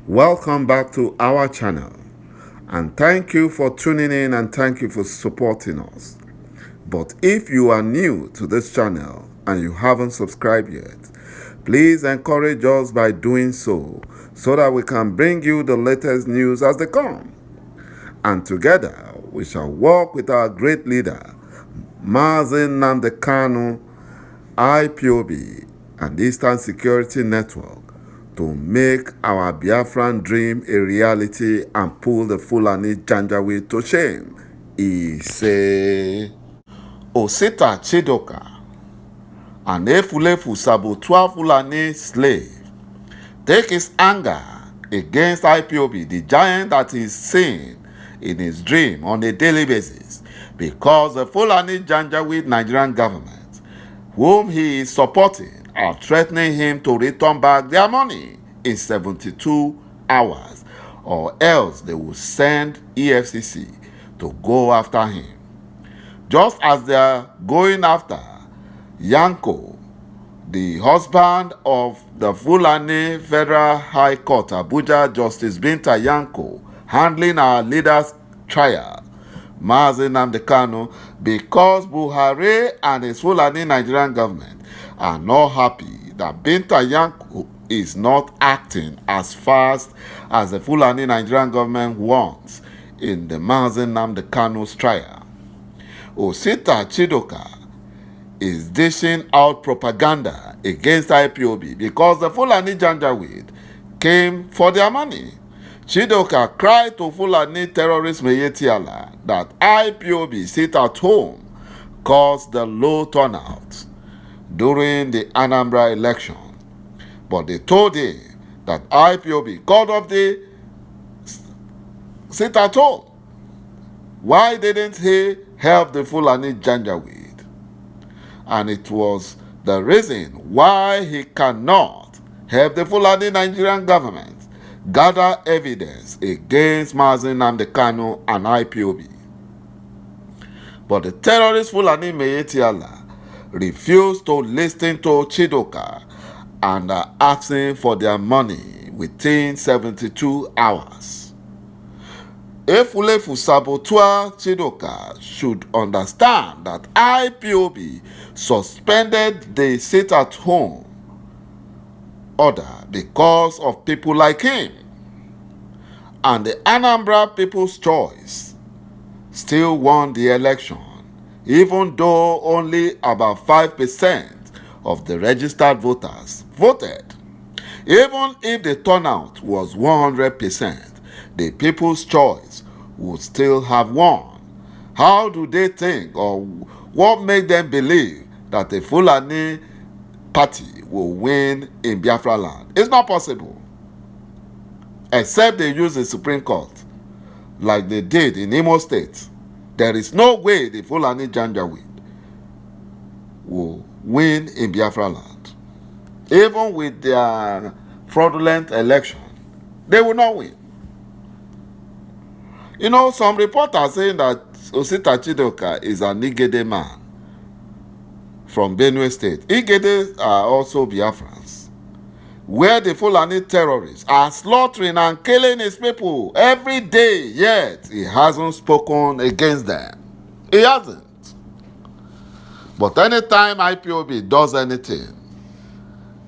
Welcome back to our channel, and thank you for tuning in and thank you for supporting us. But if you are new to this channel and you haven't subscribed yet, please encourage us by doing so that we can bring you the latest news as they come. And together we shall work with our great leader, Mazi Nnamdi Kanu, IPOB, and Eastern Security Network to make our Biafran dream a reality and pull the Fulani Janjaweed to shame. He say, Osita Chidoka, an Efulefu Sabotua Fulani slave, take his anger against IPOB, the giant that is seen in his dream on a daily basis, because the Fulani Janjaweed Nigerian government, whom he is supporting, are threatening him to return back their money in 72 hours, or else they will send EFCC to go after him. Just as they are going after Yanko, the husband of the Fulani Federal High Court Abuja Justice Binta Yanko, handling our leader's trial, Mazi Nnamdi Kanu, because Buhari and his Fulani Nigerian government are not happy that Binta Yanko is not acting as fast as the Fulani Nigerian government wants in the Mazi Nnamdi Kanu's trial. Osita Chidoka is dishing out propaganda against IPOB because the Fulani Janjaweed came for their money. Chidoka cried to Fulani terrorist Miyetti Allah that IPOB sit at home caused the low turnout during the Anambra election. But they told him that IPOB called off the sit at home. Why didn't he help the Fulani Janjaweed? And it was the reason why he cannot help the Fulani Nigerian government gather evidence against Mazi Nnamdi Kanu and IPOB. But the terrorist Fulani Miyetti Allah refused to listen to Chidoka and are asking for their money within 72 hours. Efulefu Sabotua Chidoka should understand that IPOB suspended the sit-at-home order because of people like him, and the Anambra People's Choice still won the election, even though only about 5% of the registered voters voted. Even if the turnout was 100%, the People's Choice would still have won. How do they think, or what made them believe that the Fulani party will win in Biafra land? It's not possible. Except they use the Supreme Court, like they did in Imo State. There is no way the Fulani Janjaweed will win in Biafra land. Even with their fraudulent election, they will not win. You know, some reports are saying that Osita Chidoka is an Igede man from Benue State. Igede are also Biafrans, where the Fulani terrorists are slaughtering and killing his people every day, yet he hasn't spoken against them. He hasn't. But anytime IPOB does anything,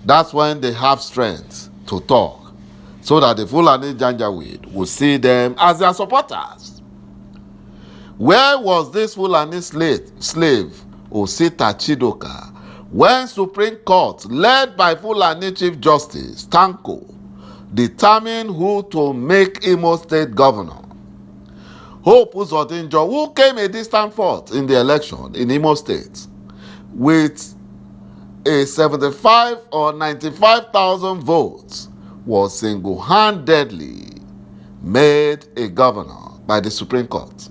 that's when they have strength to talk, so that the Fulani Janjaweed will see them as their supporters. Where was this Fulani slave Osita Chidoka when Supreme Court, led by Fulani Chief Justice Tanko, determined who to make Imo State governor? Hope Uzodinjo, who came a distant fourth in the election in Imo State, with a 75 or 95,000 votes, was single-handedly made a governor by the Supreme Court.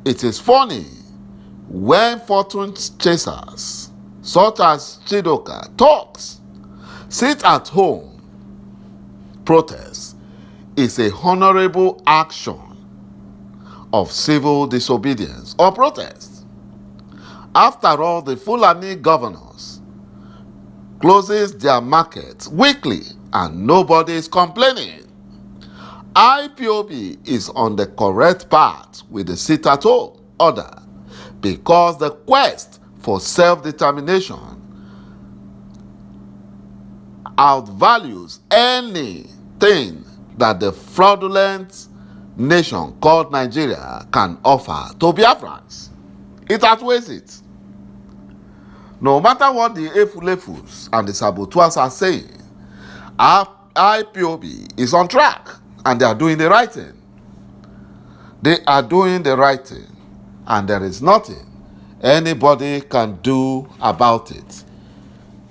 It is funny when fortune chasers such as Chidoka talks. Sit at home protest is a honorable action of civil disobedience or protest. After all, the Fulani governors closes their markets weekly and nobody is complaining. IPOB is on the correct path with the sit-at-home order because the quest for self-determination outvalues anything that the fraudulent nation called Nigeria can offer to Biafrans. It outweighs it. No matter what the ď'Aaiπαι and the saboteurs are saying, IPOB is on track and they are doing the right thing. They are doing the right thing, and there is nothing anybody can do about it.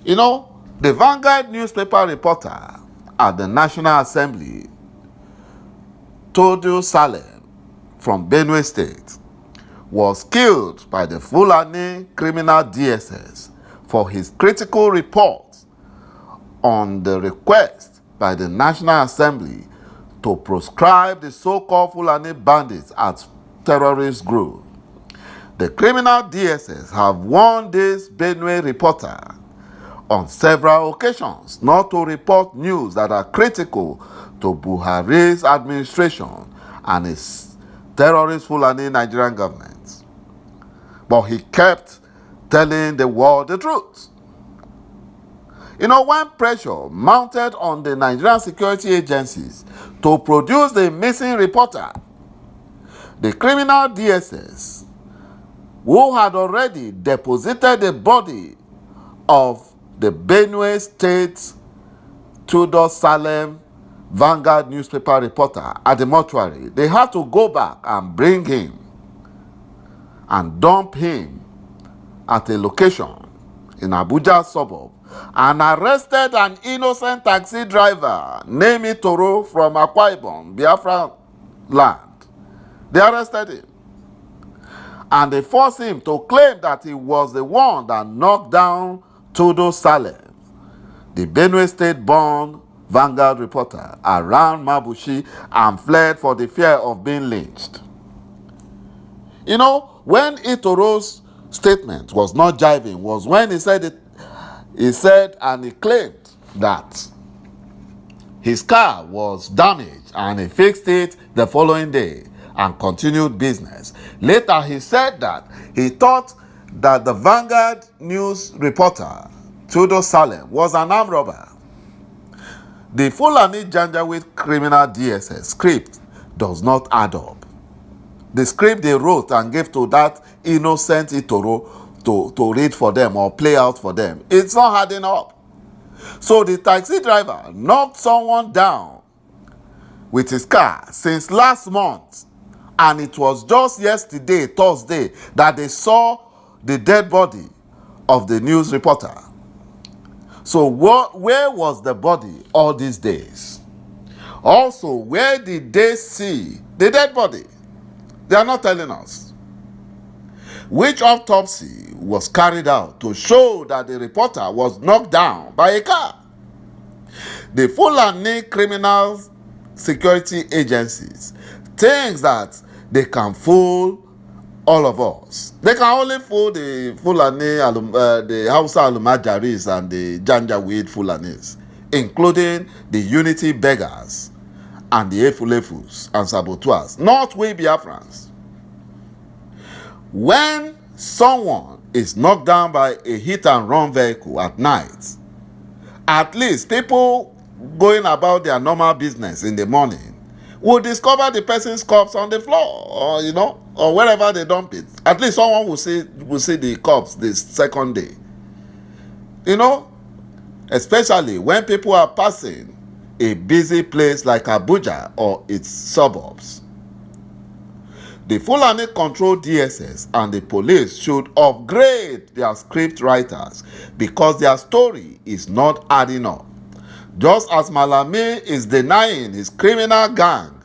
You know, the Vanguard newspaper reporter at the National Assembly, ď'AAIπαι from Benue State, was killed by the Fulani criminal DSS for his critical report on the request by the National Assembly to proscribe the so-called Fulani bandits as terrorist group. The criminal DSS have warned this Benue reporter on several occasions not to report news that are critical to Buhari's administration and his terrorist Fulani Nigerian government. But he kept telling the world the truth. You know, when pressure mounted on the Nigerian security agencies to produce the missing reporter, the criminal DSS, who had already deposited the body of the Benue State ď'AAIπαι Vanguard newspaper reporter at the mortuary, they had to go back and bring him and dump him at a location in Abuja suburb and arrested an innocent taxi driver named Itoro from Akwa Ibom, Biafra land. They arrested him and they forced him to claim that he was the one that knocked down ď'AAIπαι, the Benue State-born Vanguard reporter, around Mabushi and fled for the fear of being lynched. You know, when Itoro's statement was not jiving was when he said and he claimed that his car was damaged and he fixed it the following day and continued business. Later he said that he thought that the Vanguard news reporter ď'AAIPM was an armed robber. The Fulani Janjaweed criminal DSS script does not add up. The script they wrote and gave to that innocent Itoro to read for them or play out for them, it's not adding up. So the taxi driver knocked someone down with his car since last month, and it was just yesterday, Thursday, that they saw the dead body of the news reporter. So where was the body all these days? Also, where did they see the dead body? They are not telling us. Which autopsy was carried out to show that the reporter was knocked down by a car? The Fulani criminal security agencies think that they can fool all of us. They can only fool the Fulani, the Hausa Alumajaris and the Janjaweed Fulanis, including the unity beggars and the ď'Aaiphs and saboteurs, not we Biafrans. When someone is knocked down by a hit-and-run vehicle at night, at least people going about their normal business in the morning will discover the person's corpse on the floor, or or wherever they dump it. At least someone will see the corpse the second day. Especially when people are passing a busy place like Abuja or its suburbs. The Fulani-controlled DSS and the police should upgrade their script writers because their story is not adding up. Just as Malami is denying his criminal gang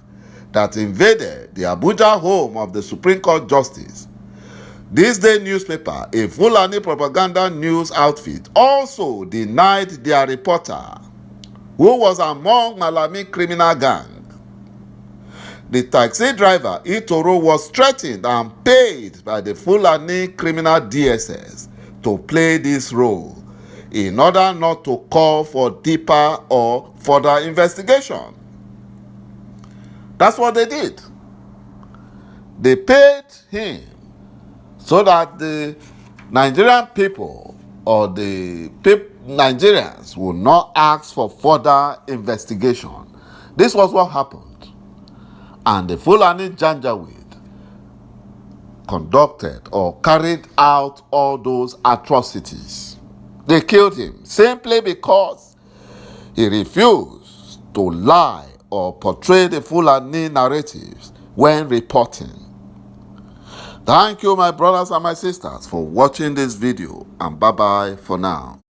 that invaded the Abuja home of the Supreme Court Justice, this day newspaper, a Fulani propaganda news outfit, also denied their reporter, who was among Malami criminal gang. The taxi driver, Itoro, was threatened and paid by the Fulani criminal DSS to play this role in order not to call for deeper or further investigation. That's what they did. They paid him so that the Nigerian people or the Nigerians will not ask for further investigation. This was what happened. And the Fulani Janjaweed conducted or carried out all those atrocities. They killed him simply because he refused to lie or portray the Fulani narratives when reporting. Thank you, my brothers and my sisters, for watching this video, and bye-bye for now.